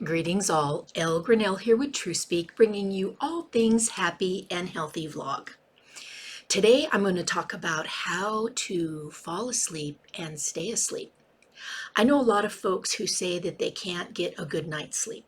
Greetings all, Elle Grinnell here with TrueSpeak, bringing you all things happy and healthy vlog. Today I'm going to talk about how to fall asleep and stay asleep. I know a lot of folks who say that they can't get a good night's sleep.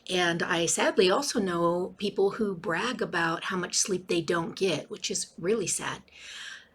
And I sadly also know people who brag about how much sleep they don't get, which is really sad.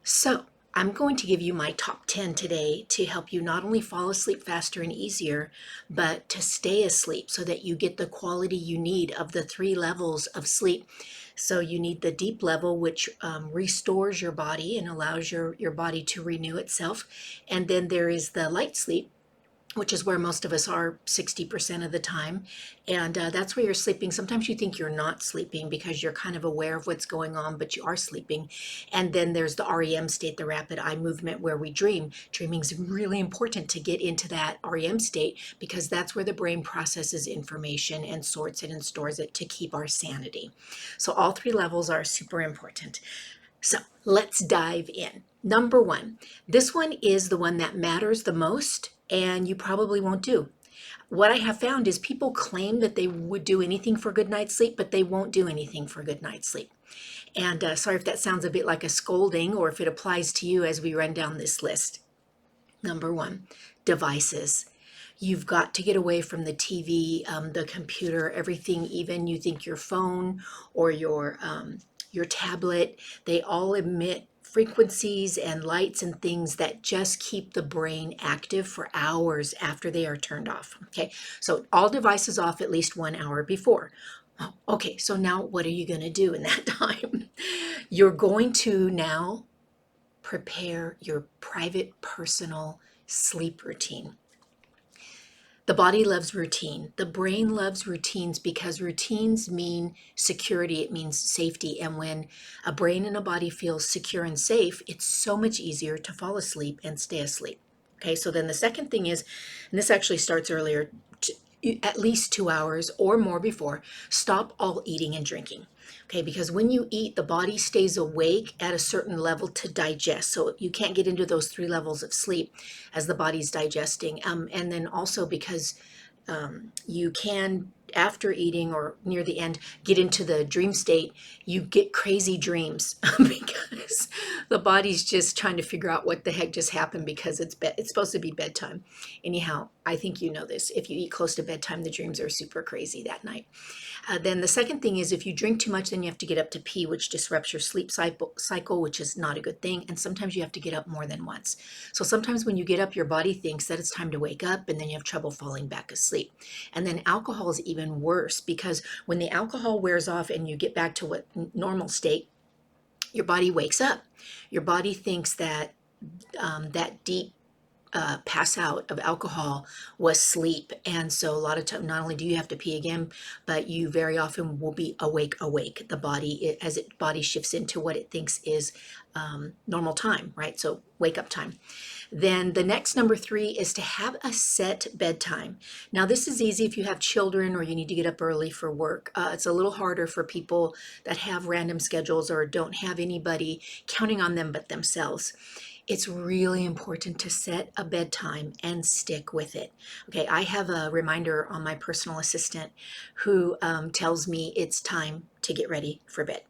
So, I'm going to give you my top 10 today to help you not only fall asleep faster and easier, but to stay asleep so that you get the quality you need of the three levels of sleep. So, you need the deep level, which restores your body and allows your body to renew itself. And then there is the light sleep, which is where most of us are 60% of the time. And that's where you're sleeping. Sometimes you think you're not sleeping because you're kind of aware of what's going on, but you are sleeping. And then there's the REM state, the rapid eye movement, where we dream. Dreaming is really important to get into that REM state because that's where the brain processes information and sorts it and stores it to keep our sanity. So all three levels are super important. So let's dive in. Number one, this one is the one that matters the most and you probably won't do. What I have found is people claim that they would do anything for good night's sleep, but they won't do anything for good night's sleep. And sorry if that sounds a bit like a scolding or if it applies to you as we run down this list. Number one, devices. You've got to get away from the TV, the computer, everything, even you think your phone or your tablet, they all emit frequencies and lights and things that just keep the brain active for hours after they are turned off. Okay, so all devices off at least 1 hour before. Okay, so now what are you going to do in that time? You're going to now prepare your private personal sleep routine. The body loves routine. The brain loves routines because routines mean security. It means safety. And when a brain and a body feel secure and safe, it's so much easier to fall asleep and stay asleep. Okay, so then the second thing is, and this actually starts earlier, at least 2 hours or more before, stop all eating and drinking. Okay, because when you eat, the body stays awake at a certain level to digest. So you can't get into those three levels of sleep as the body's digesting. And then also because you can, after eating or near the end, get into the dream state, you get crazy dreams because the body's just trying to figure out what the heck just happened because it's supposed to be bedtime. Anyhow, I think you know this. If you eat close to bedtime, the dreams are super crazy that night. Then the second thing is if you drink too much, then you have to get up to pee, which disrupts your sleep cycle, which is not a good thing. And sometimes you have to get up more than once. So sometimes when you get up, your body thinks that it's time to wake up, and then you have trouble falling back asleep. And then alcohol is even worse because when the alcohol wears off and you get back to what normal state, your body wakes up. Your body thinks that that deep pass out of alcohol was sleep. And so a lot of time, not only do you have to pee again, but you very often will be awake. The body, as it body shifts into what it thinks is normal time, right? So wake up time. Then the next number three is to have a set bedtime. Now this is easy if you have children or you need to get up early for work. It's a little harder for people that have random schedules or don't have anybody counting on them but themselves. It's really important to set a bedtime and stick with it. Okay, I have a reminder on my personal assistant who tells me it's time to get ready for bed.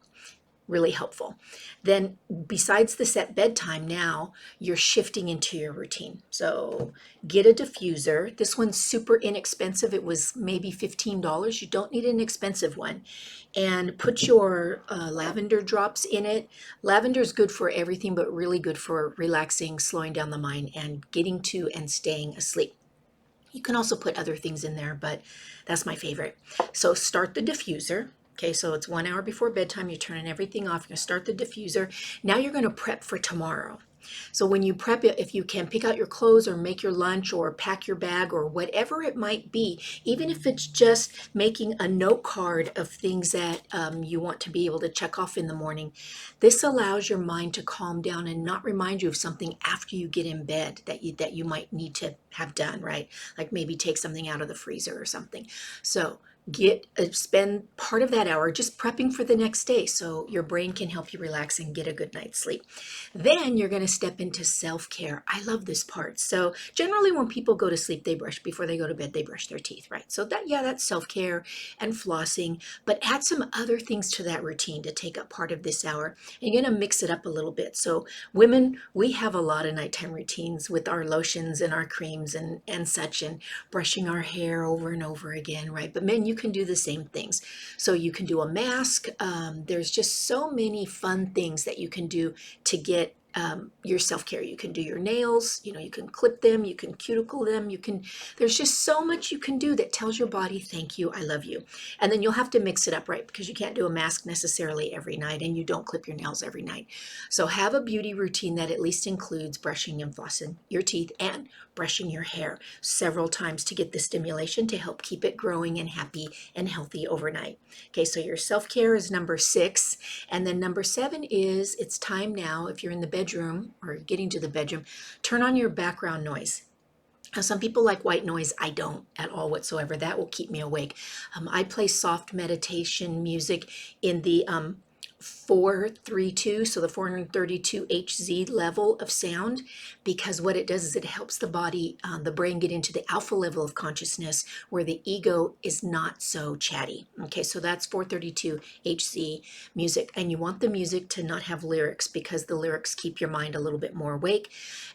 Really helpful. Then besides the set bedtime, now you're shifting into your routine. So get a diffuser. This one's super inexpensive. It was maybe $15. You don't need an expensive one. And put your lavender drops in it. Lavender is good for everything, but really good for relaxing, slowing down the mind, and getting to and staying asleep. You can also put other things in there, but that's my favorite. So start the diffuser. Okay, so it's 1 hour before bedtime. You're turning everything off. You're going to start the diffuser. Now you're going to prep for tomorrow. So when you prep it, if you can pick out your clothes or make your lunch or pack your bag or whatever it might be, even if it's just making a note card of things that you want to be able to check off in the morning, this allows your mind to calm down and not remind you of something after you get in bed that you might need to have done, right? Like maybe take something out of the freezer or something. So spend part of that hour just prepping for the next day so your brain can help you relax and get a good night's sleep. Then you're going to step into self-care. I love this part. So generally when people go to sleep, they brush before they go to bed, they brush their teeth, right? So that, yeah, that's self-care and flossing, but add some other things to that routine to take up part of this hour. And you're going to mix it up a little bit. So women, we have a lot of nighttime routines with our lotions and our creams and such, and brushing our hair over and over again, right? But men, you can do the same things. So you can do a mask. There's just so many fun things that you can do to get your self-care. You can do your nails, you know, you can clip them, you can cuticle them, there's just so much you can do that tells your body, thank you, I love you. And then you'll have to mix it up, right? Because you can't do a mask necessarily every night, and you don't clip your nails every night. So have a beauty routine that at least includes brushing and flossing your teeth and brushing your hair several times to get the stimulation to help keep it growing and happy and healthy overnight. Okay, so your self-care is number 6. And then number 7 is it's time now, if you're in the bedroom or getting to the bedroom, turn on your background noise. Now, some people like white noise. I don't at all whatsoever. That will keep me awake. I play soft meditation music in the 432, so the 432 Hz level of sound, because what it does is it helps the body, the brain get into the alpha level of consciousness where the ego is not so chatty. Okay, so that's 432 Hz music, and you want the music to not have lyrics because the lyrics keep your mind a little bit more awake,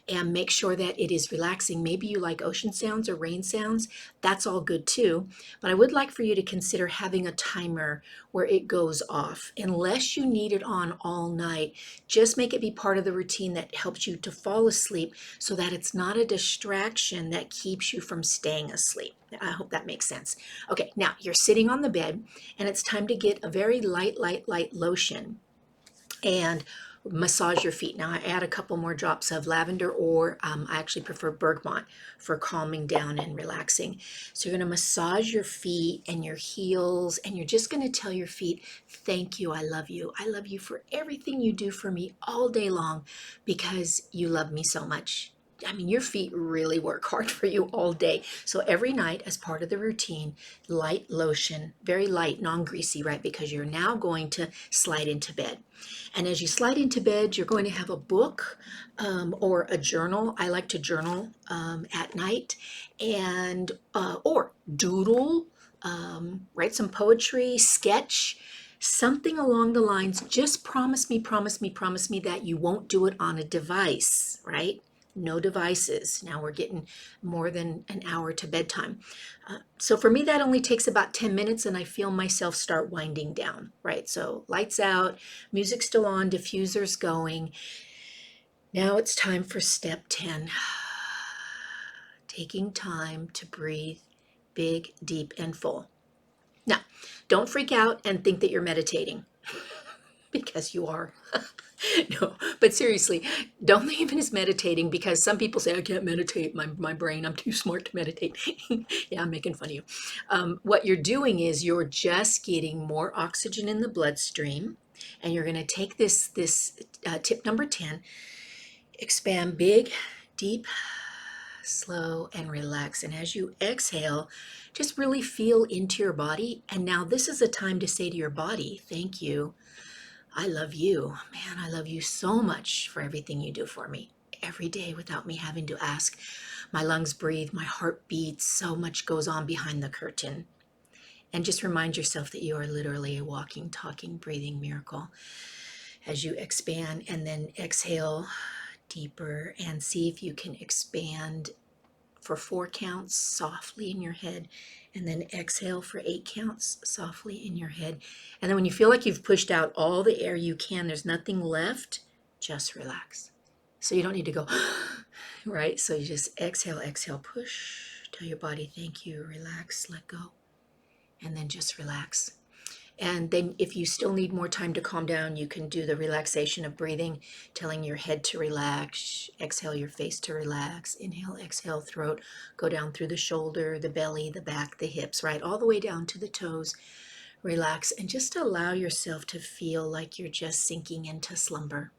and make sure that it is relaxing. Maybe you like ocean sounds or rain sounds. That's all good too, but I would like for you to consider having a timer where it goes off. Unless you need it on all night, just make it be part of the routine that helps you to fall asleep so that it's not a distraction that keeps you from staying asleep. I hope that makes sense. Okay, now you're sitting on the bed and it's time to get a very light lotion and massage your feet. Now I add a couple more drops of lavender, or I actually prefer bergamot for calming down and relaxing. So you're going to massage your feet and your heels, and you're just going to tell your feet, thank you, I love you. I love you for everything you do for me all day long because you love me so much. I mean, your feet really work hard for you all day. So every night, as part of the routine, light lotion, very light, non-greasy, right? Because you're now going to slide into bed. And as you slide into bed, you're going to have a book or a journal. I like to journal at night, and or doodle, write some poetry, sketch, something along the lines. Just promise me, promise me, promise me that you won't do it on a device, right? No devices. Now we're getting more than an hour to bedtime. So for me, that only takes about 10 minutes and I feel myself start winding down, right? So lights out, music still on, diffuser's going. Now it's time for step 10. Taking time to breathe big, deep, and full. Now, don't freak out and think that you're meditating because you are. No, but seriously, don't think of it as meditating, because some people say, I can't meditate, my brain, I'm too smart to meditate. Yeah, I'm making fun of you. What you're doing is you're just getting more oxygen in the bloodstream, and you're going to take this tip number 10, expand big, deep, slow, and relax. And as you exhale, just really feel into your body. And now this is a time to say to your body, thank you. I love you. Man, I love you so much for everything you do for me every day without me having to ask. My lungs breathe, my heart beats, so much goes on behind the curtain. And just remind yourself that you are literally a walking, talking, breathing miracle as you expand, and then exhale deeper and see if you can expand for 4 counts softly in your head, and then exhale for 8 counts softly in your head. And then when you feel like you've pushed out all the air you can, there's nothing left, just relax. So you don't need to go, right? So you just exhale, exhale, push, tell your body, thank you, relax, let go, and then just relax. And then if you still need more time to calm down, you can do the relaxation of breathing, telling your head to relax, exhale your face to relax, inhale, exhale, throat, go down through the shoulder, the belly, the back, the hips, right? All the way down to the toes. Relax and just allow yourself to feel like you're just sinking into slumber,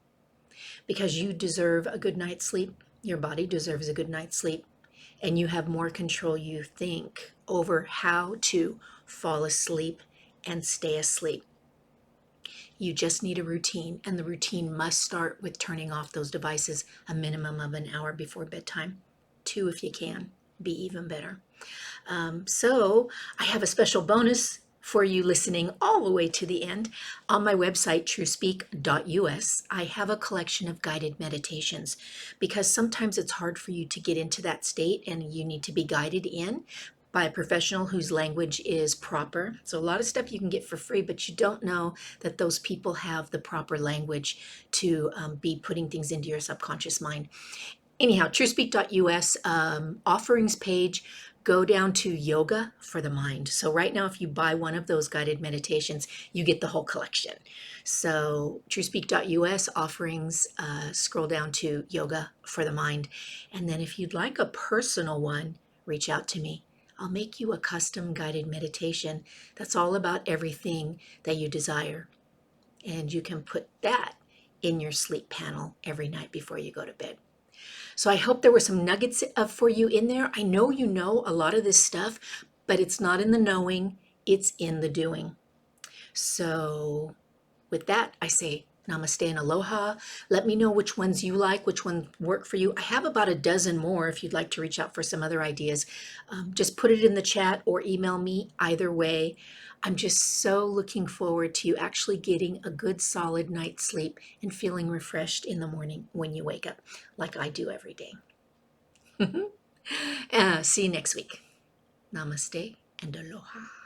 because you deserve a good night's sleep. Your body deserves a good night's sleep, and you have more control you think over how to fall asleep and stay asleep. You just need a routine, and the routine must start with turning off those devices a minimum of an hour before bedtime. 2 if you can, be even better. So I have a special bonus for you listening all the way to the end. On my website, truespeak.us, I have a collection of guided meditations because sometimes it's hard for you to get into that state and you need to be guided in by a professional whose language is proper. So a lot of stuff you can get for free, but you don't know that those people have the proper language to be putting things into your subconscious mind. Anyhow, truespeak.us offerings page, go down to yoga for the mind. So right now, if you buy one of those guided meditations, you get the whole collection. So truespeak.us offerings, scroll down to yoga for the mind. And then if you'd like a personal one, reach out to me. I'll make you a custom guided meditation that's all about everything that you desire. And you can put that in your sleep panel every night before you go to bed. So I hope there were some nuggets for you in there. I know you know a lot of this stuff, but it's not in the knowing, it's in the doing. So with that, I say namaste and aloha. Let me know which ones you like, which ones work for you. I have about a dozen more if you'd like to reach out for some other ideas. Just put it in the chat or email me. Either way, I'm just so looking forward to you actually getting a good solid night's sleep and feeling refreshed in the morning when you wake up, like I do every day. See you next week. Namaste and aloha.